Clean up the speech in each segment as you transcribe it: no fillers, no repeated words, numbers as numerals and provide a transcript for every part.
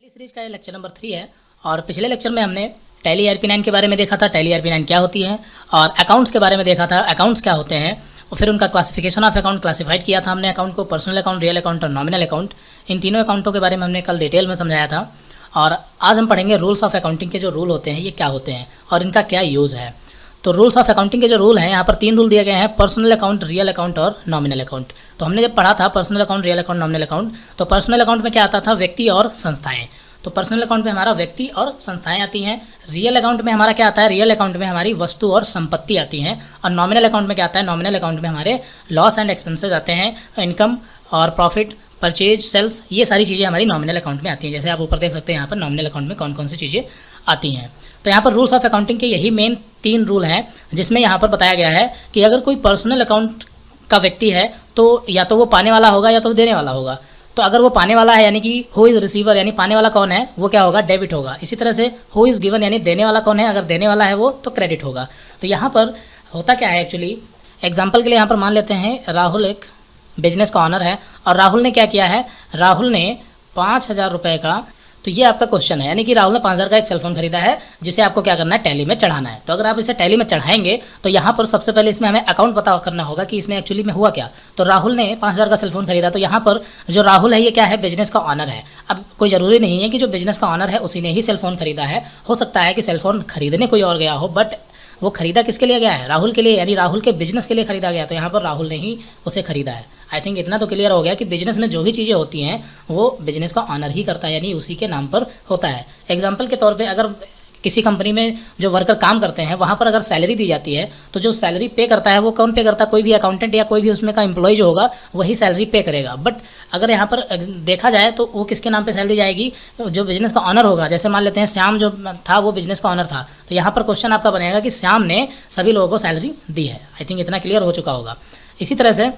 Series का ये lecture number 3 है और पिछले लेक्चर में हमने टैली ERP9 के बारे में देखा था, टैली ERP9 क्या होती है, और अकाउंट्स के बारे में देखा था, अकाउंट्स क्या होते हैं, और फिर उनका क्लासिफिकेशन ऑफ अकाउंट क्लासिफाइड किया था हमने अकाउंट को, पर्सनल अकाउंट, रियल अकाउंट और नॉमिनल अकाउंट। इन तीनों अकाउंटों के बारे में हमने कल डिटेल में समझाया था। और आज हम पढ़ेंगे रूल्स ऑफ अकाउंटिंग के जो रूल होते हैं ये क्या होते हैं और इनका क्या यूज़ है। तो रूल्स ऑफ अकाउंटिंग के जो रूल हैं, यहाँ पर 3 रूल दिए गए हैं, पर्सनल अकाउंट, रियल अकाउंट और नॉमिनल अकाउंट। तो हमने जब पढ़ा था personal account, real account, nominal account, तो पर्सनल अकाउंट में क्या आता था, व्यक्ति और संस्थाएं। तो पर्सनल अकाउंट में हमारा व्यक्ति और संस्थाएं आती हैं। रियल अकाउंट में हमारा क्या आता है, रियल अकाउंट में हमारी वस्तु और संपत्ति आती हैं। और नॉमिनल अकाउंट में क्या आता है, नॉमिनल अकाउंट में हमारे लॉस एंड एक्सपेंसेस आते हैं, इनकम और प्रॉफिट, परचेज, सेल्स, ये सारी चीज़ें हमारी नॉमिनल अकाउंट में आती हैं। जैसे आप ऊपर देख सकते हैं यहाँ पर नॉमिनल अकाउंट में कौन कौन सी चीज़ें आती हैं। तो यहाँ पर रूल्स ऑफ अकाउंटिंग के यही मेन 3 रूल हैं, जिसमें यहाँ पर बताया गया है कि अगर कोई पर्सनल अकाउंट का व्यक्ति है तो या तो वो पाने वाला होगा या तो वो देने वाला होगा। तो अगर वो पाने वाला है यानी कि हु इज़ रिसीवर, यानी पाने वाला कौन है, वो क्या होगा, डेबिट होगा। इसी तरह से हु इज़ गिवन यानी देने वाला कौन है, अगर देने वाला है वो तो क्रेडिट होगा। तो यहाँ पर होता क्या है, एक्चुअली एग्जाम्पल के लिए यहाँ पर मान लेते हैं राहुल एक बिजनेस का ऑनर है और राहुल ने क्या किया है, राहुल ने 5,000 रुपये का, तो ये आपका क्वेश्चन है, यानी कि राहुल ने 5,000 का एक सेलफोन खरीदा है जिसे आपको क्या करना है, टैली में चढ़ाना है। तो अगर आप इसे टैली में चढ़ाएंगे तो यहाँ पर सबसे पहले इसमें हमें अकाउंट पता करना होगा कि इसमें एक्चुअली में हुआ क्या। तो राहुल ने 5,000 का सेलफोन खरीदा, तो यहाँ पर जो राहुल है ये क्या है, बिजनेस का ऑनर है। अब कोई ज़रूरी नहीं है कि जो बिजनेस का ऑनर है उसी ने ही सेलफोन खरीदा है, हो सकता है कि सेलफोन खरीदने कोई और गया हो, बट वो खरीदा किसके लिए गया है, राहुल के लिए, यानी राहुल के बिजनेस के लिए खरीदा गया। तो यहाँ पर राहुल ने ही उसे खरीदा है। आई थिंक इतना तो क्लियर हो गया कि बिजनेस में जो भी चीज़ें होती हैं वो बिजनेस का ऑनर ही करता है, यानी उसी के नाम पर होता है। एग्जाम्पल के तौर पे अगर किसी कंपनी में जो वर्कर काम करते हैं वहाँ पर अगर सैलरी दी जाती है तो जो सैलरी पे करता है वो कौन पे करता है, कोई भी अकाउंटेंट या कोई भी उसमें का एम्प्लॉय जो होगा वही सैलरी पे करेगा। बट अगर यहाँ पर देखा जाए तो वो किसके नाम पे सैलरी जाएगी, जो बिजनेस का ऑनर होगा। जैसे मान लेते हैं श्याम जो था वो बिजनेस का ऑनर था, तो यहाँ पर क्वेश्चन आपका बनेगा कि श्याम ने सभी लोगों को सैलरी दी है। आई थिंक इतना क्लियर हो चुका होगा। इसी तरह से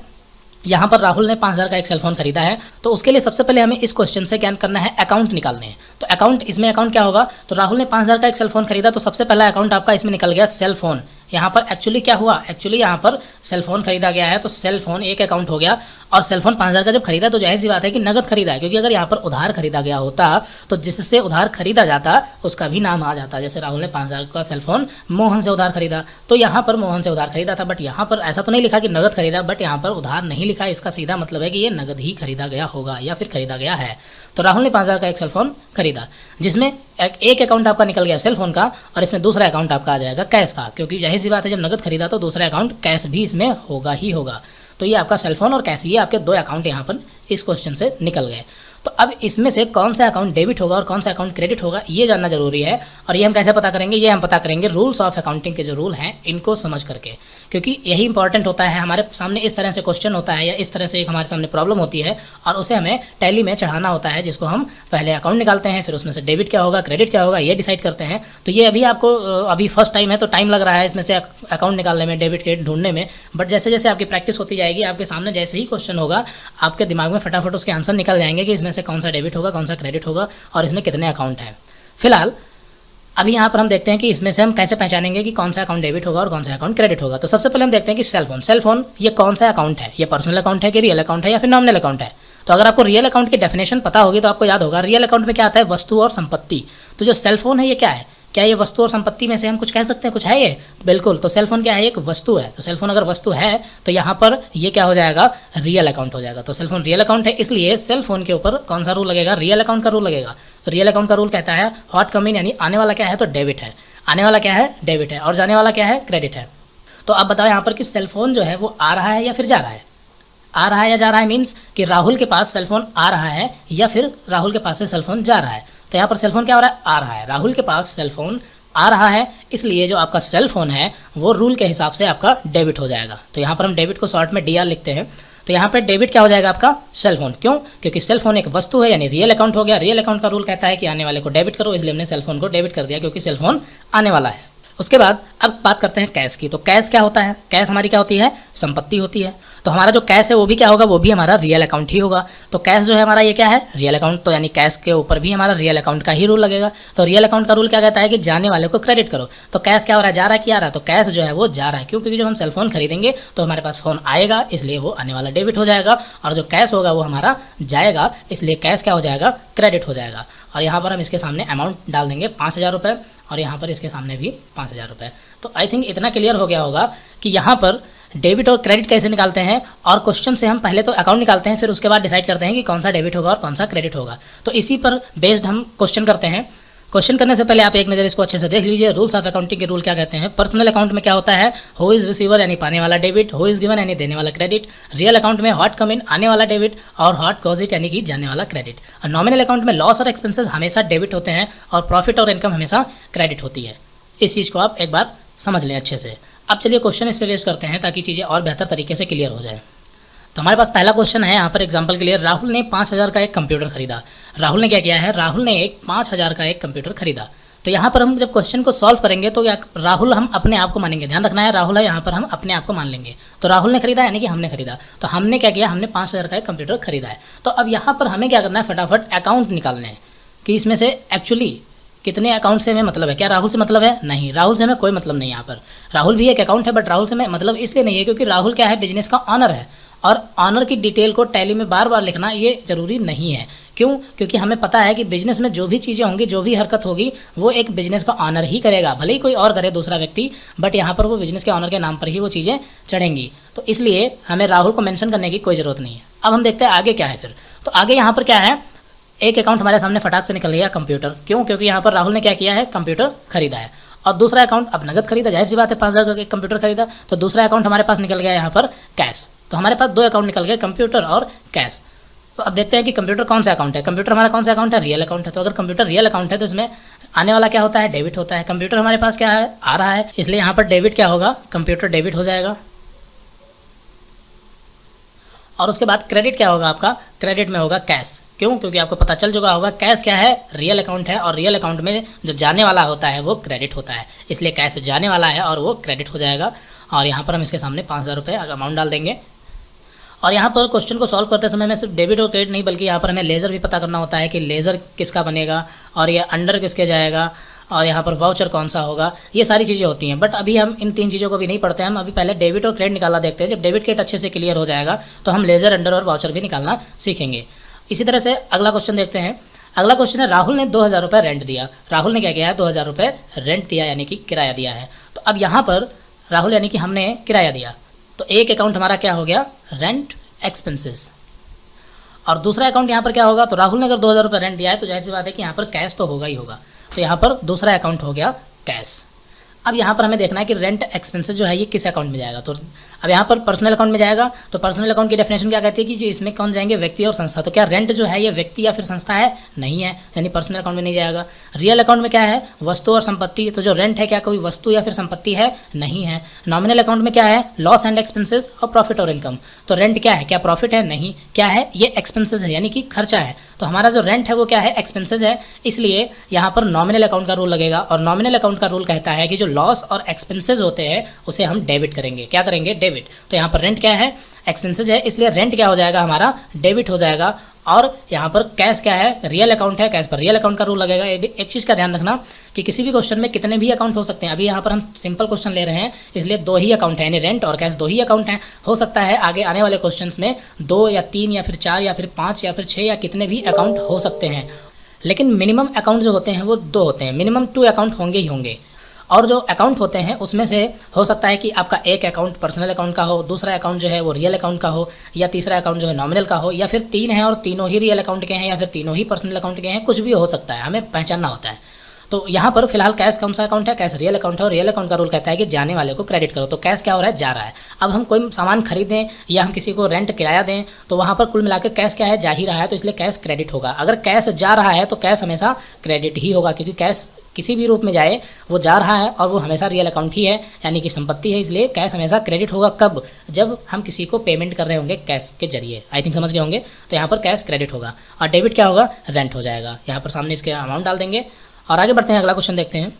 यहाँ पर राहुल ने 5,000 का एक सेलफोन खरीदा है, तो उसके लिए सबसे पहले हमें इस क्वेश्चन से क्या करना है, अकाउंट निकालने हैं। तो अकाउंट, इसमें अकाउंट क्या होगा, तो राहुल ने 5,000 का एक सेलफोन खरीदा, तो सबसे पहला अकाउंट आपका इसमें निकल गया सेलफोन। यहाँ पर एक्चुअली क्या हुआ, एक्चुअली यहाँ पर सेलफोन खरीदा गया है तो सेलफोन एक अकाउंट हो गया। और सेलफोन 5,000 का जब खरीदा तो जाहिर सी बात है कि नगद खरीदा है, क्योंकि अगर यहाँ पर उधार खरीदा गया होता तो जिससे उधार खरीदा जाता उसका भी नाम आ जाता। जैसे राहुल ने 5,000 का सेलफोन मोहन से उधार खरीदा, तो यहाँ पर मोहन से उधार खरीदा था, बट यहाँ पर ऐसा तो नहीं लिखा कि नगद खरीदा, बट यहाँ पर उधार नहीं लिखा। इसका सीधा मतलब है कि ये नगद ही खरीदा गया होगा या फिर खरीदा गया है। तो राहुल ने 5,000 का एक सेलफोन खरीदा, जिसमें एक अकाउंट आपका निकल गया सेलफोन का और इसमें दूसरा अकाउंट आपका आ जाएगा कैश का, क्योंकि जाहिर सी बात है जब नगद खरीदा तो दूसरा अकाउंट कैश भी इसमें होगा ही होगा। तो ये आपका सेलफोन और कैश, ये आपके 2 अकाउंट यहाँ पर इस क्वेश्चन से निकल गए। तो अब इसमें से कौन सा अकाउंट डेबिट होगा और कौन सा अकाउंट क्रेडिट होगा ये जानना जरूरी है। और ये हम कैसे पता करेंगे, ये हम पता करेंगे रूल्स ऑफ अकाउंटिंग के जो रूल हैं इनको समझ करके, क्योंकि यही इंपॉर्टेंट होता है। हमारे सामने इस तरह से क्वेश्चन होता है या इस तरह से एक हमारे सामने प्रॉब्लम होती है और उसे हमें टैली में चढ़ाना होता है, जिसको हम पहले अकाउंट निकालते हैं, फिर उसमें से डेबिट क्या होगा, क्रेडिट क्या होगा, ये डिसाइड करते हैं। तो ये अभी आपको अभी फर्स्ट टाइम है तो टाइम लग रहा है इसमें से अकाउंट निकालने में, डेबिट क्रेडिट ढूंढने में, बट जैसे जैसे आपकी प्रैक्टिस होती जाएगी आपके सामने जैसे ही क्वेश्चन होगा आपके दिमाग में फटाफट उसके आंसर निकल जाएंगे कि इसमें से कौन सा डेबिट होगा, कौन सा क्रेडिट होगा और इसमें कितने अकाउंट हैं। फिलहाल अभी यहाँ पर हम देखते हैं कि इसमें से हम कैसे पहचानेंगे कि कौन सा अकाउंट डेबिट होगा और कौन सा अकाउंट क्रेडिट होगा। तो सबसे पहले हम देखते हैं कि सेलफोन ये कौन सा अकाउंट है, ये पर्सनल अकाउंट है कि रियल अकाउंट है या फिर नॉमिनल अकाउंट है। तो अगर आपको रियल अकाउंट की डेफिनेशन पता होगी तो आपको याद होगा रियल अकाउंट में क्या आता है, वस्तु और संपत्ति। तो जो सेलफोन है ये क्या है, क्या ये वस्तु और संपत्ति में से हम कुछ कह सकते हैं, कुछ है ये, बिल्कुल। तो सेलफोन क्या है, एक वस्तु है। तो सेलफोन अगर वस्तु है तो यहाँ पर ये क्या हो जाएगा, रियल अकाउंट हो जाएगा। तो सेलफोन रियल अकाउंट है, इसलिए सेलफोन के ऊपर कौन सा रूल लगेगा, रियल अकाउंट का रूल लगेगा। तो रियल अकाउंट का रूल कहता है व्हाट कम इन, यानी आने वाला क्या है तो डेबिट है, आने वाला क्या है डेबिट है, और जाने वाला क्या है क्रेडिट है। तो अब बताओ यहाँ पर कि सेलफोन जो है वो आ रहा है या फिर जा रहा है, आ रहा है या जा रहा है, मीन्स कि राहुल के पास सेलफोन आ रहा है या फिर राहुल के पास से सेलफोन जा रहा है। तो यहाँ पर सेलफोन क्या हो रहा है, आ रहा है, राहुल के पास सेलफोन आ रहा है, इसलिए जो आपका सेलफोन है वो रूल के हिसाब से आपका डेबिट हो जाएगा। तो यहाँ पर हम डेबिट को शॉर्ट में DR लिखते हैं। तो यहाँ पर डेबिट क्या हो जाएगा आपका सेलफोन, क्यों, क्योंकि सेलफोन एक वस्तु है यानी रियल अकाउंट हो गया। रियल अकाउंट का रूल कहता है कि आने वाले को डेबिट करो, इसलिए हमने सेलफोन को डेबिट कर दिया क्योंकि सेलफोन आने वाला है। उसके बाद अब बात करते हैं कैश की। तो कैश क्या होता है, कैश हमारी क्या होती है, संपत्ति होती है। तो हमारा जो कैश है वो भी क्या होगा, वो भी हमारा रियल अकाउंट ही होगा। तो कैश जो है हमारा ये क्या है, रियल अकाउंट। तो यानी कैश के ऊपर भी हमारा रियल अकाउंट का ही रूल लगेगा। तो रियल अकाउंट का रूल क्या कहता है कि जाने वाले को क्रेडिट करो। तो कैश क्या हो रहा है, जा रहा है कि आ रहा है, तो कैश जो है वो जा रहा है। क्यों, क्योंकि जब हम सेलफोन खरीदेंगे तो हमारे पास फ़ोन आएगा, इसलिए वो आने वाला डेबिट हो जाएगा, और जो कैश होगा वो हमारा जाएगा, इसलिए कैश क्या हो जाएगा, क्रेडिट हो जाएगा। और यहाँ पर हम इसके सामने अमाउंट डाल देंगे 5,000 रुपये, और यहाँ पर इसके सामने भी 5,000 रुपये। तो आई थिंक इतना क्लियर हो गया होगा कि यहाँ पर डेबिट और क्रेडिट कैसे निकालते हैं। और क्वेश्चन से हम पहले तो अकाउंट निकालते हैं, फिर उसके बाद डिसाइड करते हैं कि कौन सा डेबिट होगा और कौन सा क्रेडिट होगा। तो इसी पर बेस्ड हम क्वेश्चन करते हैं। क्वेश्चन करने से पहले आप एक नज़र इसको अच्छे से देख लीजिए। रूल्स ऑफ अकाउंटिंग के रूल क्या कहते हैं। पर्सनल अकाउंट में क्या होता है, हु इज़ रिसीवर यानी पाने वाला डेबिट, हु इज़ गिवन यानी देने वाला क्रेडिट। रियल अकाउंट में व्हाट कम इन आने वाला डेबिट, और व्हाट गोज इट यानी कि जाने वाला क्रेडिट। और नॉमिनल अकाउंट में लॉस और एक्सपेंसेस हमेशा डेबिट होते हैं, और प्रॉफिट और इनकम हमेशा क्रेडिट होती है। इस चीज़ को आप एक बार समझ लें अच्छे से। अब चलिए क्वेश्चन इस पे बेस करते हैं ताकि चीज़ें और बेहतर तरीके से क्लियर हो जाए। तो हमारे पास पहला क्वेश्चन है यहाँ पर एग्जांपल के लिए। राहुल ने 5,000 का एक कंप्यूटर खरीदा। राहुल ने क्या किया है, राहुल ने एक 5,000 का एक कंप्यूटर खरीदा। तो यहाँ पर हम जब क्वेश्चन को सॉल्व करेंगे तो या राहुल हम अपने आप को मानेंगे, ध्यान रखना है राहुल है, यहाँ पर हम अपने आप को मान लेंगे। तो राहुल ने खरीदा यानी कि हमने खरीदा। तो हमने क्या किया, हमने 5,000 का एक कंप्यूटर खरीदा है। तो अब यहाँ पर हमें क्या करना है, फटाफट अकाउंट निकालने हैं कि इसमें से एक्चुअली कितने अकाउंट से हमें मतलब है। क्या राहुल से मतलब है, नहीं, राहुल से हमें कोई मतलब नहीं। यहाँ पर राहुल भी एक अकाउंट है, बट राहुल से हमें मतलब इसलिए नहीं है क्योंकि राहुल क्या है, बिजनेस का ऑनर है, और ऑनर की डिटेल को टैली में बार बार लिखना ये ज़रूरी नहीं है। क्यों, क्योंकि हमें पता है कि बिजनेस में जो भी चीज़ें होंगी, जो भी हरकत होगी, वो एक बिजनेस का ऑनर ही करेगा, भले ही कोई और करे दूसरा व्यक्ति, बट यहाँ पर वो बिजनेस के ऑनर के नाम पर ही वो चीज़ें चढ़ेंगी। तो इसलिए हमें राहुल को मेंशन करने की कोई ज़रूरत नहीं है। अब हम देखते हैं आगे क्या है फिर। तो आगे यहाँ पर क्या है, एक अकाउंट हमारे सामने फटाक से निकल गया, कंप्यूटर। क्यों, क्योंकि यहाँ पर राहुल ने क्या किया है, कंप्यूटर खरीदा है। और दूसरा अकाउंट अब नगद खरीदा, जाहिर सी बात है 5,000 का एक कंप्यूटर खरीदा, तो दूसरा अकाउंट हमारे पास निकल गया यहाँ पर कैश। तो हमारे पास 2 अकाउंट निकल गए, कंप्यूटर और कैश। तो अब देखते हैं कि कंप्यूटर कौन सा अकाउंट है। कंप्यूटर हमारा कौन सा अकाउंट है, रियल अकाउंट है। तो अगर कंप्यूटर रियल अकाउंट है तो इसमें आने वाला क्या होता है, डेबिट होता है। कंप्यूटर हमारे पास क्या है, आ रहा है, इसलिए यहाँ पर डेबिट क्या होगा, कंप्यूटर डेबिट हो जाएगा। और उसके बाद क्रेडिट क्या होगा आपका, क्रेडिट में होगा कैश। क्यों, क्योंकि आपको पता चल चुका होगा कैश क्या है, रियल अकाउंट है, और रियल अकाउंट में जो जाने वाला होता है वो क्रेडिट होता है, इसलिए कैश जाने वाला है और वो क्रेडिट हो जाएगा। और यहाँ पर हम इसके सामने 5,000 रुपये अमाउंट डाल देंगे। और यहाँ पर क्वेश्चन को सॉल्व करते समय में सिर्फ डेबिट और क्रेडिट नहीं, बल्कि यहाँ पर हमें लेज़र भी पता करना होता है कि लेज़र किसका बनेगा, और ये अंडर किसके जाएगा, और यहाँ पर वाउचर कौन सा होगा, ये सारी चीज़ें होती हैं। बट अभी हम इन 3 चीज़ों को भी नहीं पढ़ते हैं, हम अभी पहले डेबिट और क्रेडिट निकालना देखते हैं। जब डेबिट क्रेडिट अच्छे से क्लियर हो जाएगा तो हम लेज़र, अंडर और वाउचर भी निकालना सीखेंगे। इसी तरह से अगला क्वेश्चन देखते हैं। अगला क्वेश्चन है, राहुल ने 2,000 रुपये रेंट दिया। राहुल ने क्या किया है, 2,000 रुपये रेंट दिया यानी कि किराया दिया है। तो अब यहाँ पर राहुल यानी कि हमने किराया दिया, तो एक अकाउंट हमारा क्या हो गया, रेंट एक्सपेंसेस, और दूसरा अकाउंट यहाँ पर क्या होगा। तो राहुल ने अगर 2,000 रुपये रेंट दिया है तो जाहिर सी बात है कि यहाँ पर कैश तो होगा ही होगा। तो यहाँ पर दूसरा अकाउंट हो गया कैश। अब यहाँ पर हमें देखना है कि रेंट एक्सपेंसेस जो है ये किस अकाउंट में जाएगा। तो अब यहाँ पर पर्सनल अकाउंट में जाएगा। तो पर्सनल अकाउंट की डेफिनेशन क्या कहती है कि जो इसमें कौन जाएंगे, व्यक्ति और संस्था। तो क्या रेंट जो है ये व्यक्ति या फिर संस्था है, नहीं है, यानी पर्सनल अकाउंट में नहीं जाएगा। रियल अकाउंट में क्या है, वस्तु और संपत्ति। तो जो रेंट है क्या कोई वस्तु या फिर संपत्ति है, नहीं है। नॉमिनल अकाउंट में क्या है, लॉस एंड एक्सपेंसेस और प्रॉफिट और इनकम। तो रेंट क्या है, क्या प्रॉफिट है, नहीं, क्या है, ये एक्सपेंसेस है यानी कि खर्चा है। तो हमारा जो रेंट है वो क्या है, एक्सपेंसेस है, इसलिए यहाँ पर नॉमिनल अकाउंट का रूल लगेगा। और नॉमिनल अकाउंट का रूल कहता है कि जो लॉस और एक्सपेंसेस होते हैं उसे हम डेबिट करेंगे। क्या करेंगे, डेबिट। तो यहाँ पर रेंट क्या है, एक्सपेंसेस है, इसलिए रेंट क्या हो जाएगा, हमारा डेबिट हो जाएगा। और यहाँ पर कैश क्या है, रियल अकाउंट है, कैश पर रियल अकाउंट का रूल लगेगा। ये भी एक चीज़ का ध्यान रखना कि किसी भी क्वेश्चन में कितने भी अकाउंट हो सकते हैं। अभी यहाँ पर हम सिंपल क्वेश्चन ले रहे हैं, इसलिए 2 ही अकाउंट हैं, यानी रेंट और कैश 2 ही अकाउंट हैं। हो सकता है आगे आने वाले क्वेश्चंस में 2 या 3 या फिर 4 या फिर 5 या फिर 6 या कितने भी अकाउंट हो सकते हैं, लेकिन मिनिमम अकाउंट जो होते हैं वो 2 होते हैं। मिनिमम 2 अकाउंट होंगे ही होंगे। और जो अकाउंट होते हैं उसमें से हो सकता है कि आपका एक अकाउंट पर्सनल अकाउंट का हो, दूसरा अकाउंट जो है वो रियल अकाउंट का हो, या तीसरा अकाउंट जो है नॉमिनल का हो, या फिर 3 हैं और तीनों ही रियल अकाउंट के हैं, या फिर तीनों ही पर्सनल अकाउंट के हैं, कुछ भी हो सकता है, हमें पहचानना होता है। तो यहाँ पर फिलहाल कैश कौन सा अकाउंट है, कैश रियल अकाउंट है, और रियल अकाउंट का रूल कहता है कि जाने वाले को क्रेडिट करो। तो कैश क्या हो रहा है, जा रहा है। अब हम कोई सामान खरीदें या हम किसी को रेंट किराया दें तो वहाँ पर कुल मिलाकर कैश क्या है, जा ही रहा है, तो इसलिए कैश क्रेडिट होगा। अगर कैश जा रहा है तो कैश हमेशा क्रेडिट ही होगा, क्योंकि कैश किसी भी रूप में जाए वो जा रहा है और वो हमेशा रियल अकाउंट ही है, यानी कि संपत्ति है, इसलिए कैश हमेशा क्रेडिट होगा। कब, जब हम किसी को पेमेंट कर रहे होंगे कैश के जरिए। आई थिंक समझ गए होंगे। तो यहाँ पर कैश क्रेडिट होगा और डेबिट क्या होगा, रेंट हो जाएगा। यहाँ पर सामने इसके अमाउंट डाल देंगे और आगे बढ़ते हैं। अगला क्वेश्चन देखते हैं।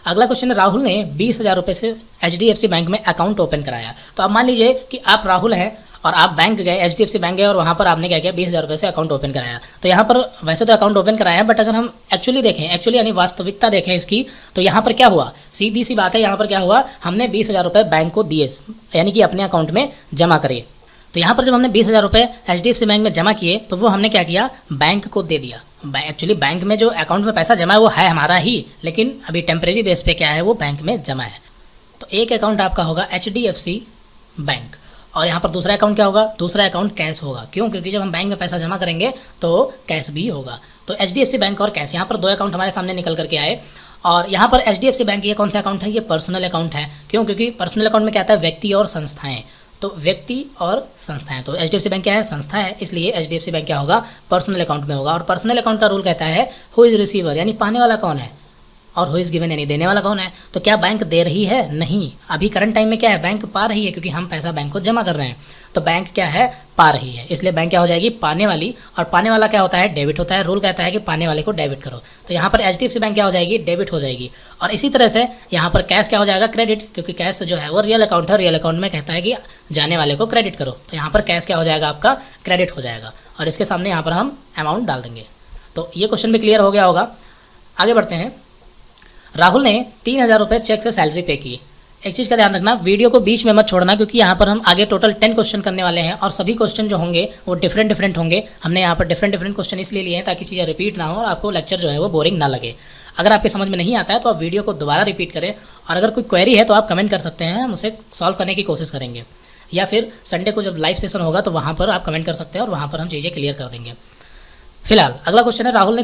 अगला क्वेश्चन है, राहुल ने 20,000 रुपये से HDFC बैंक में अकाउंट ओपन कराया। तो अब मान लीजिए कि आप राहुल हैं और आप बैंक गए, HDFC बैंक गए और वहाँ पर आपने क्या किया, 20,000 रुपये से अकाउंट ओपन कराया। तो यहाँ पर वैसे तो अकाउंट ओपन कराया है, बट अगर हम एक्चुअली देखें, एक्चुअली यानी वास्तविकता देखें इसकी, तो यहाँ पर क्या हुआ, सीधी सी बात है, यहाँ पर क्या हुआ, हमने 20,000 रुपये बैंक को दिए, यानी कि अपने अकाउंट में जमा करिए। तो यहाँ पर जब हमने 20,000 रुपये HDFC बैंक में जमा किए तो वो हमने क्या किया, बैंक को दे दिया। एक्चुअली बैंक में जो अकाउंट में पैसा जमा है वो है हमारा ही, लेकिन अभी टेम्परेरी बेस पे क्या है, वो बैंक में जमा है। तो एक अकाउंट आपका होगा HDFC बैंक, और यहाँ पर दूसरा अकाउंट क्या होगा, दूसरा अकाउंट कैश होगा। क्यों? क्योंकि जब हम बैंक में पैसा जमा करेंगे तो कैश भी होगा। तो HDFC बैंक और कैश, यहाँ पर दो अकाउंट हमारे सामने निकल करके आए। और यहाँ पर HDFC बैंक ये कौन सा अकाउंट है, ये पर्सनल अकाउंट है। क्यों? क्योंकि पर्सनल अकाउंट में क्या आता है, व्यक्ति और संस्थाएं। तो व्यक्ति और संस्थाएं, तो HDFC बैंक क्या है, संस्था है, इसलिए HDFC बैंक क्या होगा, पर्सनल अकाउंट में होगा। और पर्सनल अकाउंट का रूल कहता है हु इज़ रिसीवर, यानी पाने वाला कौन है, और हु इज़ गिवन यानी देने वाला कौन है। तो क्या बैंक दे रही है? नहीं, अभी करंट टाइम में क्या है, बैंक पा रही है, क्योंकि हम पैसा बैंक को जमा कर रहे हैं। तो बैंक क्या है, पा रही है, इसलिए बैंक क्या हो जाएगी, पाने वाली। और पाने वाला क्या होता है, डेबिट होता है। रूल कहता है कि पाने वाले को डेबिट करो। तो यहाँ पर HDFC बैंक क्या हो जाएगी, डेबिट हो जाएगी। और इसी तरह से यहाँ पर कैश क्या हो जाएगा, क्रेडिट, क्योंकि कैश जो है वो रियल अकाउंट है, रियल अकाउंट में कहता है कि जाने वाले को क्रेडिट करो। तो यहाँ पर कैश क्या हो जाएगा, आपका क्रेडिट हो जाएगा। और इसके सामने यहाँ पर हम अमाउंट डाल देंगे। तो ये क्वेश्चन भी क्लियर हो गया होगा। आगे बढ़ते हैं। राहुल ने 3,000 रुपये चेक से सैलरी पे की। एक चीज़ का ध्यान रखना, वीडियो को बीच में मत छोड़ना, क्योंकि यहाँ पर हम आगे टोटल 10 क्वेश्चन करने वाले हैं और सभी क्वेश्चन जो होंगे वो डिफरेंट होंगे। हमने यहाँ पर डिफरेंट क्वेश्चन इसलिए लिए हैं ताकि चीज़ें रिपीट ना हो और आपको लेक्चर जो है वो बोरिंग ना लगे। अगर आपके समझ में नहीं आता है तो आप वीडियो को दोबारा रिपीट करें, और अगर कोई क्वेरी है तो आप कमेंट कर सकते हैं, हम उसे सॉल्व करने की कोशिश करेंगे। या फिर संडे को जब लाइव सेशन होगा तो वहाँ पर आप कमेंट कर सकते हैं और वहाँ पर हम चीज़ें क्लियर कर देंगे। फिलहाल अगला क्वेश्चन है, राहुल ने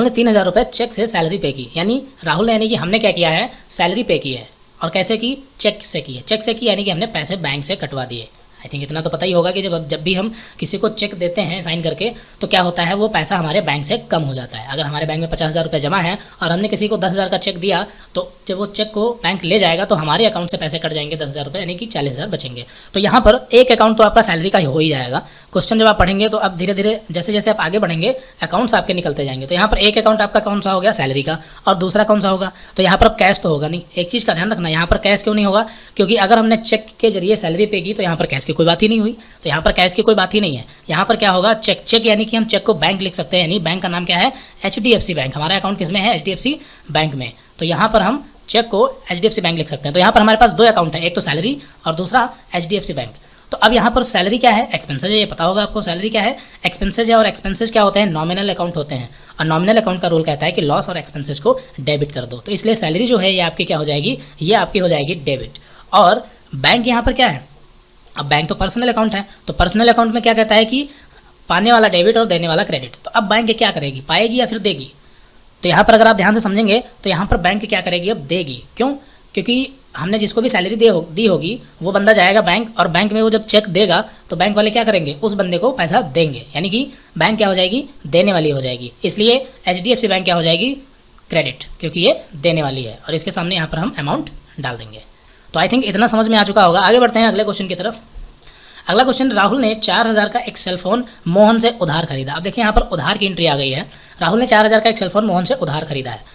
3,000 रुपये चेक से सैलरी पे की। यानी राहुल ने, यानी कि हमने क्या किया है, सैलरी पे की है। और कैसे की, चेक से की है। चेक से की यानी कि हमने पैसे बैंक से कटवा दिए। आई थिंक इतना तो पता ही होगा कि जब भी हम किसी को चेक देते हैं साइन करके, तो क्या होता है, वो पैसा हमारे बैंक से कम हो जाता है। अगर हमारे बैंक में 50,000 रुपये जमा है और हमने किसी को 10,000 का चेक दिया, तो जब वो चेक को बैंक ले जाएगा तो हमारे अकाउंट से पैसे कट जाएंगे 10,000 रुपये, यानी कि 40,000 बचेंगे। तो यहाँ पर एक अकाउंट तो आपका सैलरी का हो ही जाएगा। क्वेश्चन जब आप पढ़ेंगे तो अब धीरे धीरे जैसे जैसे आप आगे बढ़ेंगे अकाउंट्स आपके निकलते जाएंगे। तो यहाँ पर एक अकाउंट आपका कौन सा हो गया, सैलरी का, और दूसरा कौन सा होगा, तो यहाँ पर अब कैश तो होगा नहीं। एक चीज़ का ध्यान रखना, यहाँ पर कैश क्यों नहीं होगा, क्योंकि अगर हमने चेक के जरिए सैलरी पे की तो यहाँ पर कैश की कोई बात ही नहीं हुई। तो यहाँ पर कैश की कोई बात ही नहीं है। यहाँ पर क्या होगा, चेक यानी कि हम चेक को बैंक लिख सकते हैं, यानी बैंक का नाम क्या है, HDFC बैंक। हमारा अकाउंट किस में है, HDFC बैंक में। तो यहाँ पर हम चेक को HDFC बैंक लिख सकते हैं। तो यहाँ पर हमारे पास दो अकाउंट है, एक तो सैलरी और दूसरा HDFC बैंक। तो अब यहाँ पर सैलरी क्या है, एक्सपेंसेज है, ये पता होगा आपको सैलरी क्या है, एक्सपेंसेज है। और एक्सपेंसेज क्या होते हैं, नॉमिनल अकाउंट होते हैं। और नॉमिनल अकाउंट का रूल कहता है कि लॉस और एक्सपेंसेज को डेबिट कर दो। तो इसलिए सैलरी जो है ये आपकी क्या हो जाएगी, ये आपकी हो जाएगी डेबिट। और बैंक यहाँ पर क्या है, अब बैंक तो पर्सनल अकाउंट है, तो पर्सनल अकाउंट में क्या कहता है कि पाने वाला डेबिट और देने वाला क्रेडिट। तो अब बैंक क्या करेगी, पाएगी या फिर देगी। तो यहाँ पर अगर आप ध्यान से समझेंगे तो यहाँ पर बैंक क्या करेगी, अब देगी। क्यों? क्योंकि हमने जिसको भी सैलरी दी होगी वो बंदा जाएगा बैंक, और बैंक में वो जब चेक देगा तो बैंक वाले क्या करेंगे, उस बंदे को पैसा देंगे। यानी कि बैंक क्या हो जाएगी, देने वाली हो जाएगी। इसलिए HDFC बैंक क्या हो जाएगी, क्रेडिट, क्योंकि ये देने वाली है। और इसके सामने यहाँ पर हम अमाउंट डाल देंगे। तो आई थिंक इतना समझ में आ चुका होगा। आगे बढ़ते हैं अगले क्वेश्चन की तरफ। अगला क्वेश्चन, राहुल ने 4,000 का एक सेलफोन मोहन से उधार खरीदा। अब देखिए यहाँ पर उधार की एंट्री आ गई है। राहुल ने 4,000 का एक सेलफोन मोहन से उधार खरीदा है।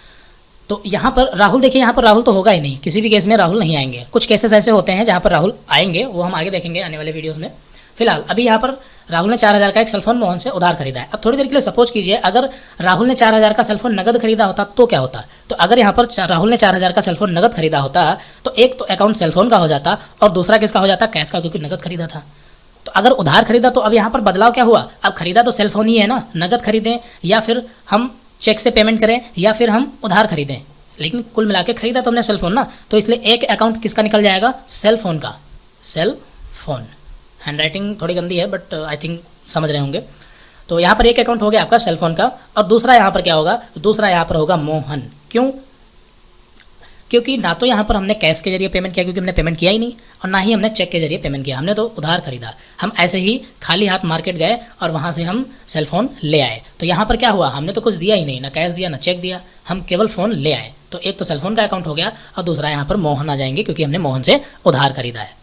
तो यहाँ पर राहुल, देखिए यहाँ पर राहुल तो होगा ही नहीं, किसी भी केस में राहुल नहीं आएंगे। कुछ केसेस ऐसे होते हैं जहाँ पर राहुल आएंगे, वो हम आगे देखेंगे आने वाले वीडियोज़ में। फिलहाल अभी यहाँ पर राहुल ने 4,000 का एक सेलफोन मोहन से उधार खरीदा है। अब थोड़ी देर के लिए सपोज कीजिए अगर राहुल ने 4,000 का सेलफोन नगद खरीदा होता तो क्या होता। तो अगर यहाँ पर राहुल ने 4,000 का सेलफोन नगद खरीदा होता तो एक तो अकाउंट सेलफोन का हो जाता और दूसरा किसका हो जाता, कैश का, क्योंकि नगद खरीदा था। तो अगर उधार खरीदा तो अब यहाँ पर बदलाव क्या हुआ, अब खरीदा तो सेलफोन ही है ना, नगद खरीदें या फिर हम चेक से पेमेंट करें या फिर हम उधार खरीदें, लेकिन कुल मिला के खरीदा तो हमने सेलफोन ना। तो इसलिए एक अकाउंट किसका निकल जाएगा, सेलफोन का, सेलफोन। हैंडराइटिंग थोड़ी गंदी है बट आई थिंक समझ रहे होंगे। तो यहाँ पर एक अकाउंट हो गया आपका सेलफोन का, और दूसरा यहाँ पर क्या होगा, दूसरा यहाँ पर होगा मोहन। क्यों? क्योंकि ना तो यहाँ पर हमने कैश के जरिए पेमेंट किया, क्योंकि हमने पेमेंट किया ही नहीं, और ना ही हमने चेक के जरिए पेमेंट किया, हमने तो उधार खरीदा। हम ऐसे ही खाली हाथ मार्केट गए और वहाँ से हम सेलफोन ले आए। तो यहाँ पर क्या हुआ, हमने तो कुछ दिया ही नहीं, ना कैश दिया ना चेक दिया, हम केवल फ़ोन ले आए। तो एक तो सेलफोन का अकाउंट हो गया और दूसरा यहाँ पर मोहन आ जाएंगे, क्योंकि हमने मोहन से उधार खरीदा है।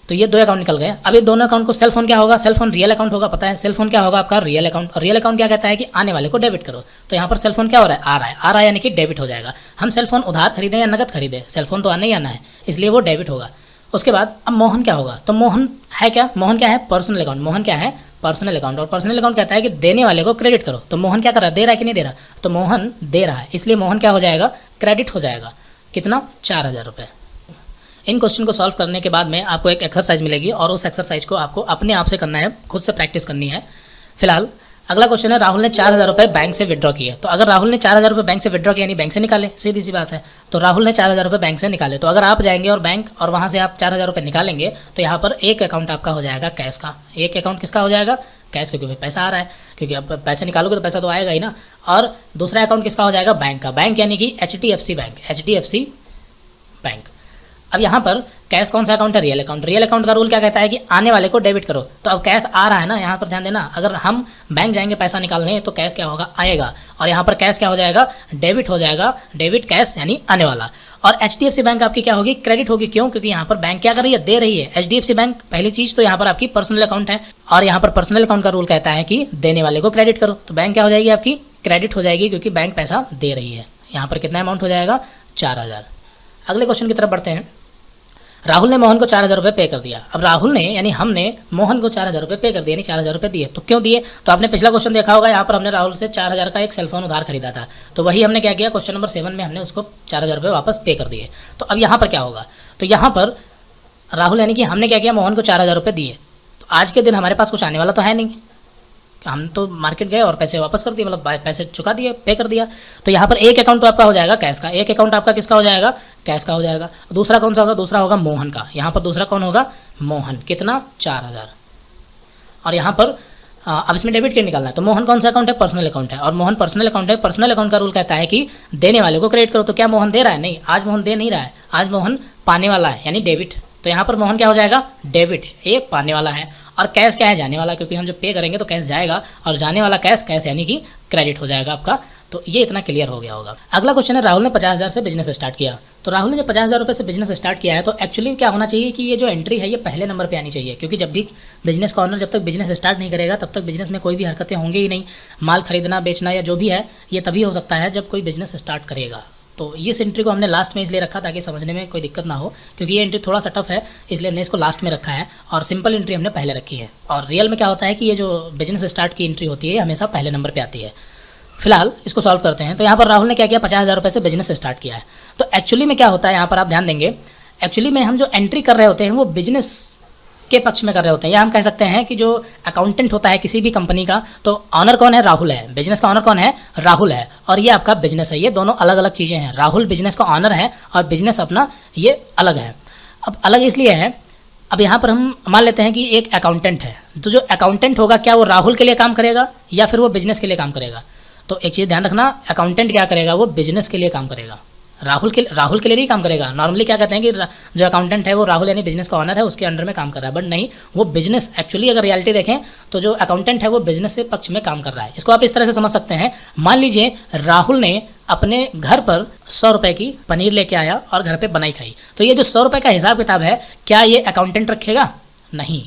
तो ये दो अकाउंट निकल गए। अब ये दोनों अकाउंट को सेलफोन क्या होगा, सेलफोन रियल अकाउंट होगा, पता है। सेलफोन क्या होगा आपका, रियल अकाउंट। और रियल अकाउंट क्या कहता है कि आने वाले को डेबिट करो। तो यहाँ पर सेलफोन क्या हो रहा है, आ रहा है, यानी कि डेबिट हो जाएगा। हम सेलफोन उधार खरीदें या नगद खरीदें, सेलफोन तो आना ही आना है, इसलिए वो डेबिट होगा। उसके बाद अब मोहन क्या होगा, तो मोहन है क्या, मोहन क्या है, पर्सनल अकाउंट। मोहन क्या है, पर्सनल अकाउंट। और पर्सनल अकाउंट कहता है कि देने वाले को क्रेडिट करो। तो मोहन क्या कर रहा है, दे रहा है कि नहीं दे रहा, तो मोहन दे रहा है, इसलिए मोहन क्या हो जाएगा, क्रेडिट हो जाएगा। कितना, 4000 रुपये। इन क्वेश्चन को सॉल्व करने के बाद में आपको एक एक्सरसाइज मिलेगी और उस एक्सरसाइज को आपको अपने आप से करना है, खुद से प्रैक्टिस करनी है। फिलहाल अगला क्वेश्चन है, राहुल ने 4000 रुपये बैंक से विड्रॉ किए। तो अगर राहुल ने 4000 रुपये बैंक से विड्रॉ किया यानी बैंक से निकाले, सीधी सी बात है। तो राहुल ने 4000 रुपये बैंक से निकाले, तो अगर आप जाएंगे और बैंक और वहाँ से आप 4000 रुपये निकालेंगे तो यहाँ पर एक अकाउंट आपका हो जाएगा कैश का। एक अकाउंट किसका हो जाएगा, कैश, क्योंकि पैसा आ रहा है, क्योंकि अब पैसे निकालोगे तो पैसा तो आएगा ही ना। और दूसरा अकाउंट किसका हो जाएगा, बैंक का। बैंक यानी कि HDFC बैंक, HDFC बैंक। अब यहाँ पर कैश कौन सा अकाउंट है, रियल अकाउंट। रियल अकाउंट का रूल क्या कहता है कि आने वाले को डेबिट करो। तो अब कैश आ रहा है ना, यहाँ पर ध्यान देना, अगर हम बैंक जाएंगे पैसा निकालने तो कैश क्या होगा, आएगा, और यहाँ पर कैश क्या हो जाएगा, डेबिट हो जाएगा। डेबिट कैश यानी आने वाला। और HDFC बैंक आपकी क्या होगी, क्रेडिट होगी। क्यों, क्योंकि यहाँ पर बैंक क्या कर रही है, दे रही है। HDFC बैंक पहली चीज़ तो यहाँ पर आपकी पर्सनल अकाउंट है, और यहाँ पर पर्सनल अकाउंट का रूल कहता है कि देने वाले को क्रेडिट करो। तो बैंक क्या हो जाएगी आपकी, क्रेडिट हो जाएगी, क्योंकि बैंक पैसा दे रही है। यहाँ पर कितना अमाउंट हो जाएगा, 4000। अगले क्वेश्चन की तरफ बढ़ते हैं। राहुल ने मोहन को 4000 रुपये पे कर दिया। अब राहुल ने यानी हमने मोहन को 4000 रुपये पे कर दिया, यानी 4000 रुपये दिए। तो क्यों दिए, तो आपने पिछला क्वेश्चन देखा होगा, यहाँ पर हमने राहुल से 4000 का एक सेलफोन उधार खरीदा था। तो वही हमने क्या किया, क्वेश्चन नंबर 7 में हमने उसको 4000 रुपये वापस पे कर दिए। तो अब यहाँ पर क्या होगा, तो यहाँ पर राहुल यानी कि हमने क्या किया, मोहन को 4000 रुपये दिए। तो आज के दिन हमारे पास कुछ आने वाला तो है नहीं, हम तो मार्केट गए और पैसे वापस कर दिए, मतलब पैसे चुका दिए, पे कर दिया। तो यहाँ पर एक अकाउंट तो आपका हो जाएगा कैश का, एक अकाउंट आपका किसका हो जाएगा, कैश का हो जाएगा। दूसरा कौन सा होगा, दूसरा होगा मोहन का। यहाँ पर दूसरा कौन होगा, मोहन। कितना, 4000। और यहाँ पर अब इसमें डेबिट क्रेडिट निकालना है। तो मोहन कौन सा अकाउंट है, पर्सनल अकाउंट है, और मोहन पर्सनल अकाउंट है। पर्सनल अकाउंट का रूल कहता है कि देने वाले को क्रेडिट करो। तो क्या मोहन दे रहा है, नहीं, आज मोहन दे नहीं रहा है, आज मोहन पाने वाला है, यानी डेबिट। तो यहाँ पर मोहन क्या हो जाएगा, डेबिट, ये पाने वाला है। और कैश क्या है, जाने वाला, क्योंकि हम जब पे करेंगे तो कैश जाएगा, और जाने वाला कैश, कैश यानी कि क्रेडिट हो जाएगा आपका। तो ये इतना क्लियर हो गया होगा। अगला क्वेश्चन है, राहुल ने 50,000 से बिजनेस स्टार्ट किया। तो राहुल ने जब 50,000 रुपये से बिजनेस स्टार्ट किया है, तो एक्चुअली क्या होना चाहिए कि ये जो एंट्री है ये पहले नंबर पे आनी चाहिए, क्योंकि जब भी बिजनेस का ऑनर जब तक बिजनेस स्टार्ट नहीं करेगा तब तक बिजनेस में कोई भी हरकतें होंगी ही नहीं। माल खरीदना, बेचना या जो भी है ये तभी हो सकता है जब कोई बिजनेस स्टार्ट करेगा। तो इस एंट्री को हमने लास्ट में इसलिए रखा ताकि समझने में कोई दिक्कत ना हो, क्योंकि ये एंट्री थोड़ा सा टफ है, इसलिए हमने इसको लास्ट में रखा है, और सिंपल एंट्री हमने पहले रखी है। और रियल में क्या होता है कि ये जो बिजनेस स्टार्ट की एंट्री होती है ये हमेशा पहले नंबर पे आती है। फिलहाल इसको सॉल्व करते हैं। तो यहाँ पर राहुल ने क्या किया, 50,000 रुपये से बिजनेस स्टार्ट किया है। तो एक्चुअली में क्या होता है, यहाँ पर आप ध्यान देंगे, एक्चुअली में हम जो एंट्री कर रहे होते हैं वो बिजनेस के पक्ष में कर रहे होते हैं, या हम कह सकते हैं कि जो अकाउंटेंट होता है किसी भी कंपनी का, तो ऑनर कौन है, राहुल है। बिजनेस का ऑनर कौन है, राहुल है, और ये आपका बिजनेस है। ये दोनों अलग अलग चीज़ें हैं। राहुल बिजनेस का ऑनर है और बिजनेस अपना ये अलग है। अब अलग इसलिए है, अब यहाँ पर हम मान लेते हैं कि एक अकाउंटेंट है, तो जो अकाउंटेंट होगा क्या वो राहुल के लिए काम करेगा या फिर वो बिजनेस के लिए काम करेगा। तो एक चीज़ ध्यान रखना, अकाउंटेंट क्या करेगा, वो बिजनेस के लिए काम करेगा, राहुल के लिए नहीं काम करेगा। नॉर्मली क्या कहते हैं कि जो अकाउंटेंट है वो राहुल यानी बिजनेस का ऑनर है, उसके अंडर में काम कर रहा है, बट नहीं, वो बिजनेस एक्चुअली अगर रियलिटी देखें तो जो अकाउंटेंट है वो बिजनेस के पक्ष में काम कर रहा है। इसको आप इस तरह से समझ सकते हैं, मान लीजिए राहुल ने अपने घर पर 100 रुपये की पनीर लेके आया और घर पर बनाई खाई। तो ये जो 100 रुपये का हिसाब किताब है, क्या ये अकाउंटेंट रखेगा, नहीं,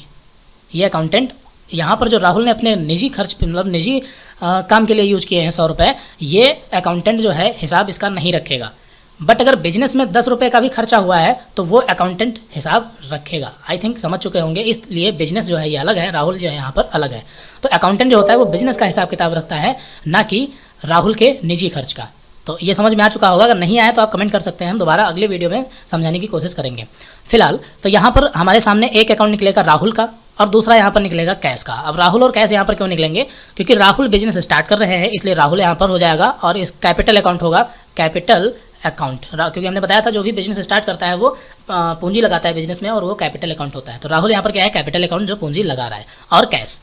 ये अकाउंटेंट यहाँ पर जो राहुल ने अपने निजी खर्च मतलब निजी काम के लिए यूज किए हैं 100 रुपये, ये अकाउंटेंट जो है हिसाब इसका नहीं रखेगा। बट अगर बिजनेस में 10 रुपये का भी खर्चा हुआ है तो वो अकाउंटेंट हिसाब रखेगा। आई थिंक समझ चुके होंगे, इसलिए बिजनेस जो है ये अलग है, राहुल जो है यहाँ पर अलग है। तो अकाउंटेंट जो होता है वो बिजनेस का हिसाब किताब रखता है, ना कि राहुल के निजी खर्च का। तो ये समझ में आ चुका होगा, अगर नहीं आया तो आप कमेंट कर सकते हैं, हम दोबारा अगले वीडियो में समझाने की कोशिश करेंगे। फिलहाल तो यहाँ पर हमारे सामने एक अकाउंट निकलेगा राहुल का और दूसरा यहाँ पर निकलेगा कैश का। अब राहुल और कैश यहाँ पर क्यों निकलेंगे, क्योंकि राहुल बिजनेस स्टार्ट कर रहे हैं, इसलिए राहुल यहाँ पर हो जाएगा, और इस कैपिटल अकाउंट होगा, कैपिटल अकाउंट, क्योंकि हमने बताया था जो भी बिजनेस स्टार्ट करता है वो पूंजी लगाता है बिजनेस में, और वो कैपिटल अकाउंट होता है। तो राहुल यहाँ पर क्या है, कैपिटल अकाउंट जो पूंजी लगा रहा है, और कैश।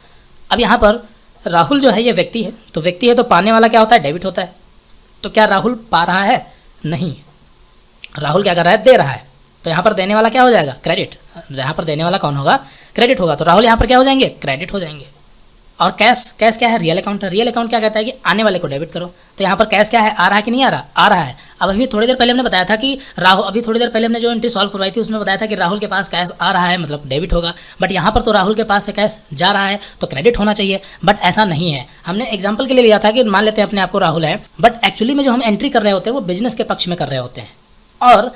अब यहाँ पर राहुल जो है ये व्यक्ति है, तो व्यक्ति है तो पाने वाला क्या होता है, डेबिट होता है। तो क्या राहुल पा रहा है, नहीं, राहुल क्या कर रहा है, दे रहा है। तो यहाँ पर देने वाला क्या हो जाएगा, क्रेडिट। यहाँ पर देने वाला कौन होगा, क्रेडिट होगा। तो राहुल यहाँ पर क्या हो जाएंगे, क्रेडिट हो जाएंगे। और कैश क्या है, रियल अकाउंट है। रियल अकाउंट क्या कहता है कि आने वाले को डेबिट करो। तो यहाँ पर कैश क्या है, आ रहा है कि नहीं आ रहा, आ रहा है। अब अभी थोड़ी देर पहले हमने बताया था कि अभी थोड़ी देर पहले हमने जो एंट्री सॉल्व करवाई थी उसमें बताया था कि राहुल के पास कैश आ रहा है, मतलब डेबिट होगा। बट यहाँ पर तो राहुल के पास से कैश जा रहा है तो क्रेडिट होना चाहिए, बट ऐसा नहीं है। हमने एग्जाम्पल के लिए लिया था कि मान लेते हैं अपने आप को राहुल है, बट एक्चुअली में जो हम एंट्री कर रहे होते हैं वो बिजनेस के पक्ष में कर रहे होते हैं। और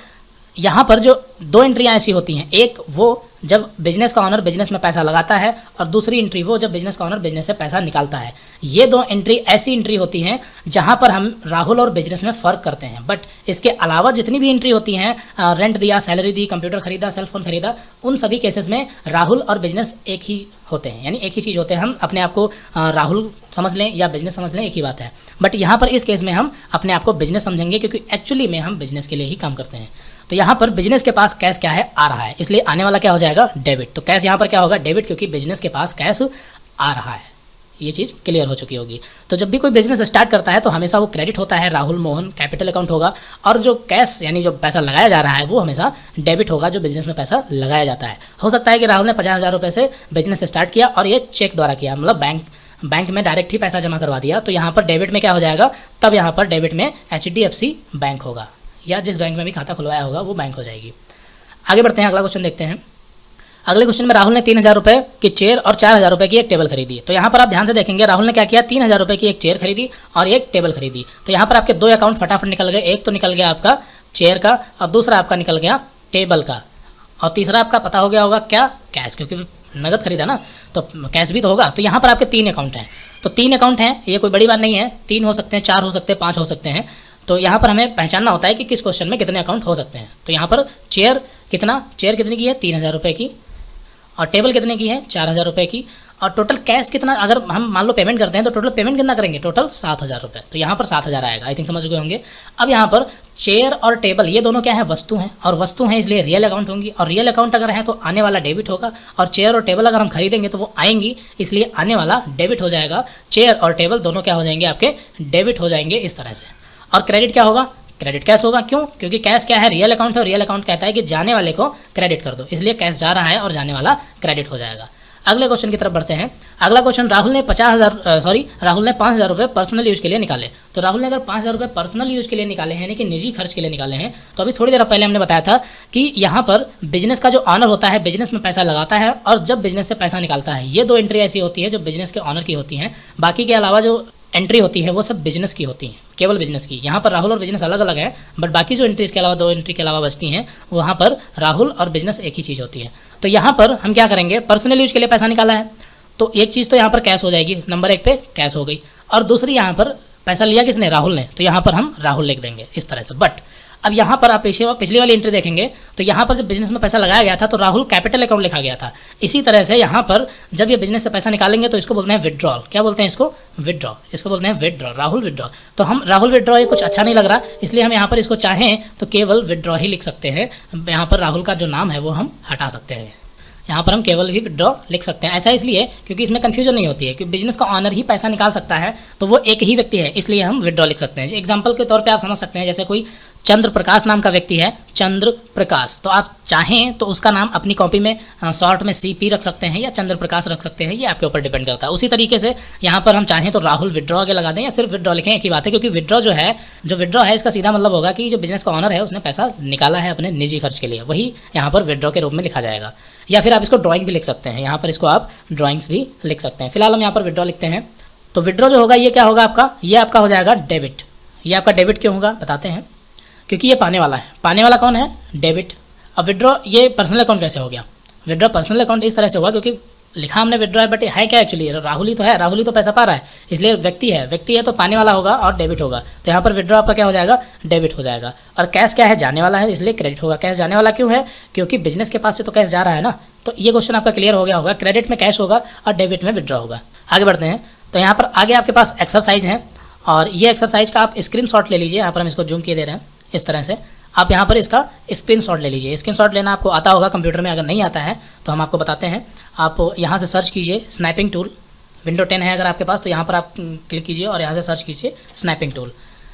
यहाँ पर जो दो एंट्रियाँ ऐसी होती हैं, एक वो जब बिजनेस का ऑनर बिजनेस में पैसा लगाता है और दूसरी एंट्री वो जब बिजनेस का ऑनर बिजनेस से पैसा निकालता है। ये दो एंट्री ऐसी एंट्री होती हैं जहाँ पर हम राहुल और बिजनेस में फ़र्क करते हैं। बट इसके अलावा जितनी भी एंट्री होती हैं, रेंट दिया, सैलरी दी, कंप्यूटर खरीदा, सेल फोन खरीदा, उन सभी केसेस में राहुल और बिजनेस एक ही होते हैं, यानी एक ही चीज़ होते हैं। हम अपने आप को राहुल समझ लें या बिजनेस समझ लें, एक ही बात है। बट यहाँ पर इस केस में हम अपने आप को बिजनेस समझेंगे क्योंकि एक्चुअली में हम बिजनेस के लिए ही काम करते हैं। तो यहाँ पर बिजनेस के पास कैश क्या है, आ रहा है, इसलिए आने वाला क्या हो जाएगा, डेबिट। तो कैश यहाँ पर क्या होगा, डेबिट, क्योंकि बिजनेस के पास कैश आ रहा है। ये चीज़ क्लियर हो चुकी होगी। तो जब भी कोई बिजनेस स्टार्ट करता है तो हमेशा वो क्रेडिट होता है, राहुल मोहन कैपिटल अकाउंट होगा, और जो कैश यानी जो पैसा लगाया जा रहा है वो हमेशा डेबिट होगा, जो बिजनेस में पैसा लगाया जाता है। हो सकता है कि राहुल ने 50,000 रुपये से बिजनेस स्टार्ट किया और ये चेक द्वारा किया, मतलब बैंक में डायरेक्ट ही पैसा जमा करवा दिया, तो यहाँ पर डेबिट में क्या हो जाएगा, तब यहाँ पर डेबिट में HDFC बैंक होगा, या जिस बैंक में भी खाता खुलवाया होगा वो बैंक हो जाएगी। आगे बढ़ते हैं, अगला क्वेश्चन देखते हैं। अगले क्वेश्चन में राहुल ने 3,000 रुपये की चेयर और 4,000 रुपये की एक टेबल खरीदी। तो यहाँ पर आप ध्यान से देखेंगे, राहुल ने क्या किया, 3,000 रुपये की एक चेयर खरीदी और एक टेबल खरीदी। तो यहाँ पर आपके दो अकाउंट फटाफट निकल गए, एक तो निकल गया आपका चेयर का और दूसरा आपका निकल गया टेबल का, और तीसरा आपका पता हो गया होगा क्या, कैश, क्योंकि नगद खरीदा ना तो कैश भी तो होगा। तो यहाँ पर आपके 3 अकाउंट हैं। तो 3 अकाउंट हैं, ये कोई बड़ी बात नहीं है, 3 हो सकते हैं, 4 हो सकते हैं, 5 हो सकते हैं। तो यहाँ पर हमें पहचानना होता है कि किस क्वेश्चन में कितने अकाउंट हो सकते हैं। तो यहाँ पर चेयर कितनी की है, 3,000 रुपये की, और टेबल कितने की है, 4,000 रुपये की, और टोटल कैश कितना, अगर हम मान लो पेमेंट करते हैं तो टोटल पेमेंट कितना करेंगे, टोटल 7,000 रुपये। तो यहाँ पर 7,000 आएगा, आई थिंक समझ गए होंगे। अब यहाँ पर चेयर और टेबल ये दोनों क्या है, वस्तु हैं, और वस्तु हैं इसलिए रियल अकाउंट होंगी, और रियल अकाउंट अगर है तो आने वाला डेबिट होगा, और चेयर और टेबल अगर हम खरीदेंगे तो वो आएंगी, इसलिए आने वाला डेबिट हो जाएगा। चेयर और टेबल दोनों क्या हो जाएंगे, आपके डेबिट हो जाएंगे इस तरह से। और क्रेडिट क्या होगा, क्रेडिट कैश होगा। क्यों, क्योंकि कैश क्या है, रियल अकाउंट है, और रियल अकाउंट कहता है कि जाने वाले को क्रेडिट कर दो, इसलिए कैश जा रहा है और जाने वाला क्रेडिट हो जाएगा। अगले क्वेश्चन की तरफ बढ़ते हैं। अगला क्वेश्चन, राहुल ने 5,000 रुपये पर्सनल यूज़ के लिए निकाले। तो राहुल ने अगर 5,000 रुपये पर्सनल यूज़ के लिए निकाले हैं, यानी कि निजी खर्च के लिए निकाले हैं, तो अभी थोड़ी देर पहले हमने बताया था कि यहाँ पर बिजनेस का जो ऑनर होता है बिजनेस में पैसा लगाता है और जब बिजनेस से पैसा निकालता है, ये दो एंट्री ऐसी होती है जो बिजनेस के ऑनर की होती हैं। बाकी के अलावा जो एंट्री होती है वो सब बिजनेस की होती हैं, केवल बिजनेस की। यहाँ पर राहुल और बिजनेस अलग अलग है, बट बाकी जो एंट्रीज के अलावा, दो एंट्री के अलावा बचती हैं, वहाँ पर राहुल और बिजनेस एक ही चीज़ होती है। तो यहाँ पर हम क्या करेंगे, पर्सनल यूज के लिए पैसा निकाला है तो एक चीज़ तो यहाँ पर कैश हो जाएगी, नंबर 1 पे कैश हो गई, और दूसरी यहाँ पर पैसा लिया किसने, राहुल ने, तो यहाँ पर हम राहुल लिख देंगे इस तरह से। बट अब यहाँ पर आप पिछली वाली एंट्री देखेंगे तो यहाँ पर जब बिजनेस में पैसा लगाया गया था तो राहुल कैपिटल अकाउंट लिखा गया था। इसी तरह से यहाँ पर जब ये बिजनेस से पैसा निकालेंगे तो इसको बोलते हैं विड्रॉल। क्या बोलते हैं इसको, विड्रॉ, इसको बोलते हैं विड्रॉ, राहुल विड्रॉ। तो हम राहुल विड्रॉ, ये कुछ अच्छा नहीं लग रहा, इसलिए हम यहाँ पर इसको चाहें तो केवल विड्रॉ ही लिख सकते हैं। यहाँ पर राहुल का जो नाम है वो हम हटा सकते हैं, यहाँ पर हम केवल भी विड्रॉ लिख सकते हैं। ऐसा इसलिए क्योंकि इसमें कन्फ्यूजन नहीं होती है, क्योंकि बिजनेस का ऑनर ही पैसा निकाल सकता है, तो वो एक ही व्यक्ति है, इसलिए हम विड्रॉ लिख सकते हैं। एग्जांपल के तौर पे आप समझ सकते हैं, जैसे कोई चंद्र प्रकाश नाम का व्यक्ति है, चंद्र प्रकाश, तो आप चाहें तो उसका नाम अपनी कॉपी में शॉर्ट में CP रख सकते हैं या चंद्र प्रकाश रख सकते हैं, ये आपके ऊपर डिपेंड करता है। उसी तरीके से यहाँ पर हम चाहें तो राहुल विड्रॉ आगे लगा दें या सिर्फ विड्रॉ लिखें, एक ही बात है। क्योंकि विड्रॉ जो विड्रॉ है इसका सीधा मतलब होगा कि जो बिजनेस का ऑनर है उसने पैसा निकाला है अपने निजी खर्च के लिए, वही यहाँ पर विड्रॉ के रूप में लिखा जाएगा। या फिर आप इसको ड्राइंग भी लिख सकते हैं, यहाँ पर इसको आप ड्राइंग्स भी लिख सकते हैं। फिलहाल हम यहाँ पर विड्रॉ लिखते हैं। तो विड्रॉ जो होगा ये क्या होगा आपका, ये आपका हो जाएगा डेबिट। ये आपका डेबिट क्यों होगा बताते हैं, क्योंकि ये पाने वाला है। पाने वाला कौन है, डेबिट। अब विड्रॉ ये पर्सनल अकाउंट कैसे हो गया, विड्रॉ पर्सनल अकाउंट इस तरह से हुआ क्योंकि लिखा हमने विड्रॉ है, बट है क्या एक्चुअली, राहुल ही तो है, राहुल ही तो पैसा पा रहा है, इसलिए व्यक्ति है तो पाने वाला होगा और डेबिट होगा। तो यहाँ पर विड्रॉ आपका क्या हो जाएगा, डेबिट हो जाएगा। और कैश क्या है, जाने वाला है, इसलिए क्रेडिट होगा। कैश जाने वाला क्यों है, क्योंकि बिजनेस के पास से तो कैश जा रहा है ना। तो ये क्वेश्चन आपका क्लियर हो गया होगा, क्रेडिट में कैश होगा और डेबिट में विड्रॉ होगा। आगे बढ़ते हैं। तो यहाँ पर आगे आपके पास एक्सरसाइज है, और ये एक्सरसाइज का आप स्क्रीनशॉट ले लीजिए। यहाँ पर हम इसको जूम किए दे रहे हैं इस तरह से, आप यहाँ पर इसका स्क्रीनशॉट ले लीजिए। स्क्रीनशॉट लेना आपको आता होगा कंप्यूटर में, अगर नहीं आता है तो हम आपको बताते हैं। आप यहाँ से सर्च कीजिए स्नैपिंग टूल, विंडो 10 है अगर आपके पास तो यहाँ पर आप क्लिक कीजिए और यहाँ से सर्च कीजिए स्नैपिंग टूल।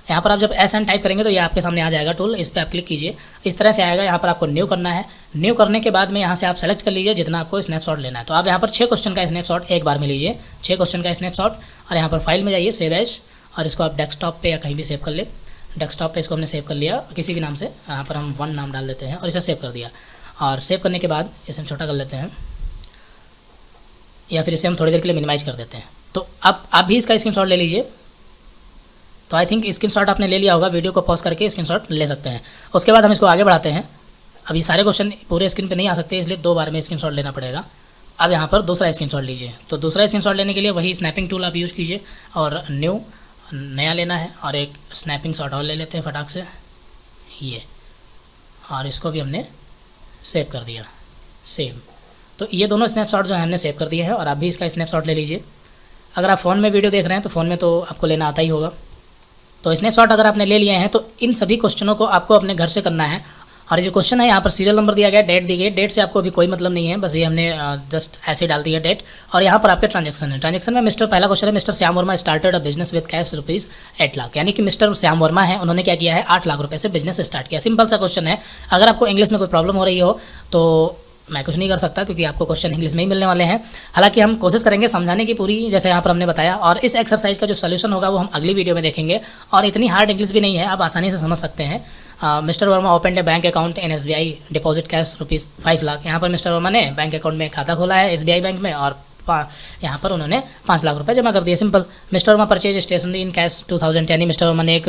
यहाँ पर आप जब SN टाइप करेंगे तो ये आपके सामने आ जाएगा टूल, इस पर आप क्लिक कीजिए, इस तरह से आएगा। यहाँ पर आपको न्यू करना है। न्यू करने के बाद में यहाँ से आप सेलेक्ट कर लीजिए जितना आपको स्नैपशॉट लेना है। तो आप यहाँ पर 6 क्वेश्चन का स्नैपशॉट एक बार में लीजिए, 6 क्वेश्चन का स्नैपशॉट, और यहाँ पर फाइल में जाइए सेव एज, और इसको आप डेस्कटॉप पे या कहीं भी सेव कर ले। डेस्कटॉप पे इसको हमने सेव कर लिया किसी भी नाम से, यहाँ पर हम 1 नाम डाल देते हैं और इसे सेव कर दिया। और सेव करने के बाद इसे हम छोटा कर लेते हैं, या फिर इसे हम थोड़ी देर के लिए मिनिमाइज कर देते हैं। तो अब आप भी इसका स्क्रीनशॉट ले लीजिए। तो आई थिंक स्क्रीनशॉट आपने ले लिया होगा, वीडियो को पॉज करके स्क्रीनशॉट ले सकते हैं। उसके बाद हम इसको आगे बढ़ाते हैं। अभी सारे क्वेश्चन पूरे स्क्रीन पे नहीं आ सकते, इसलिए 2 बार में स्क्रीनशॉट लेना पड़ेगा। अब यहाँ पर दूसरा स्क्रीनशॉट लीजिए। तो दूसरा स्क्रीनशॉट लेने के लिए वही स्नैपिंग टूल आप यूज़ कीजिए और नया लेना है और एक स्नैपिंग शॉट और ले लेते हैं फटाक से ये, और इसको भी हमने सेव कर दिया, सेव। तो ये दोनों स्नैपशॉट जो है हमने सेव कर दिए हैं और आप भी इसका स्नैपशॉट ले लीजिए। अगर आप फ़ोन में वीडियो देख रहे हैं तो फ़ोन में तो आपको लेना आता ही होगा। तो स्नैपशॉट अगर आपने ले लिए हैं तो इन सभी क्वेश्चनों को आपको अपने घर से करना है। और ये जो क्वेश्चन है यहाँ पर सीरियल नंबर दिया गया है, डेट दी गई है, डेट से आपको अभी कोई मतलब नहीं है, बस ये हमने जस्ट ऐसे डाल दी है डेट। और यहाँ पर आपके ट्रांजैक्शन है। ट्रांजैक्शन में पहला क्वेश्चन है, mister Shyam Verma started a business with cash ₹8 lakh, यानी कि मिस्टर श्याम वर्मा है, उन्होंने क्या किया है, 8 लाख रुपये से बिजनेस स्टार्ट किया। सिंपल सा क्वेश्चन है। अगर आपको इंग्लिश में कोई प्रॉब्लम हो रही हो तो मैं कुछ नहीं कर सकता, क्योंकि आपको क्वेश्चन इंग्लिश में ही मिलने वाले हैं। हालांकि हम कोशिश करेंगे समझाने की पूरी, जैसे यहाँ पर हमने बताया। और इस एक्सरसाइज का जो सोल्यूशन होगा वो हम अगली वीडियो में देखेंगे। और इतनी हार्ड इंग्लिश भी नहीं है, आप आसानी से समझ सकते हैं। Mister Verma open A bank account in SBI, deposit cash ₹5 lakh. यहाँ पर मिस्टर वर्मा ने बैंक अकाउंट में खाता खोला है SBI बैंक में और यहाँ पर उन्होंने 5 लाख रुपए जमा कर दिए। Simple. Mister Verma purchase stationery in cash 2000, यानी मिस्टर वर्मा ने एक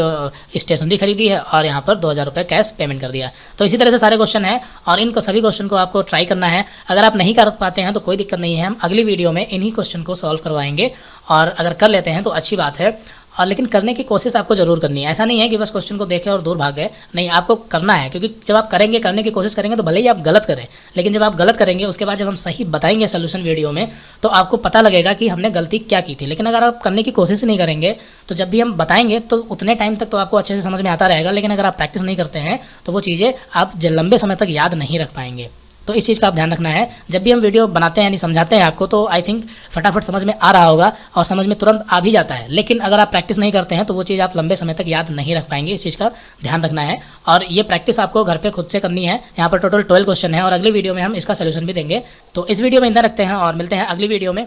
स्टेशनरी खरीदी है और यहाँ पर 2000 रुपये कैश पेमेंट कर दिया। तो इसी तरह से सारे क्वेश्चन हैं और इन सभी क्वेश्चन को आपको ट्राई करना है। अगर आप नहीं कर पाते हैं तो कोई दिक्कत नहीं है, हम अगली वीडियो में इन्हीं क्वेश्चन को सॉल्व करवाएंगे। और अगर कर लेते हैं तो अच्छी बात है, और लेकिन करने की कोशिश आपको ज़रूर करनी है। ऐसा नहीं है कि बस क्वेश्चन को देखें और दूर भाग गए, नहीं, आपको करना है। क्योंकि जब आप करने की कोशिश करेंगे तो भले ही आप गलत करें, लेकिन जब आप गलत करेंगे उसके बाद जब हम सही बताएंगे सोल्यूशन वीडियो में, तो आपको पता लगेगा कि हमने गलती क्या की थी। लेकिन अगर आप करने की कोशिश नहीं करेंगे तो जब भी हम बताएंगे तो उतने टाइम तक तो आपको अच्छे से समझ में आता रहेगा, लेकिन अगर आप प्रैक्टिस नहीं करते हैं तो वो चीज़ें आप लंबे समय तक याद नहीं रख पाएंगे। तो इस चीज़ का आप ध्यान रखना है। जब भी हम वीडियो बनाते हैं यानी समझाते हैं आपको, तो आई थिंक फटाफट समझ में आ रहा होगा और समझ में तुरंत आ भी जाता है। लेकिन अगर आप प्रैक्टिस नहीं करते हैं तो वो चीज़ आप लंबे समय तक याद नहीं रख पाएंगे। इस चीज़ का ध्यान रखना है और ये प्रैक्टिस आपको घर पे खुद से करनी है। यहाँ पर टोटल 12 क्वेश्चन है और अगली वीडियो में हम इसका सोल्यूशन भी देंगे। तो इस वीडियो में इतना रखते हैं और मिलते हैं अगली वीडियो में।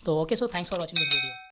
तो okay, so thanks for watching this video.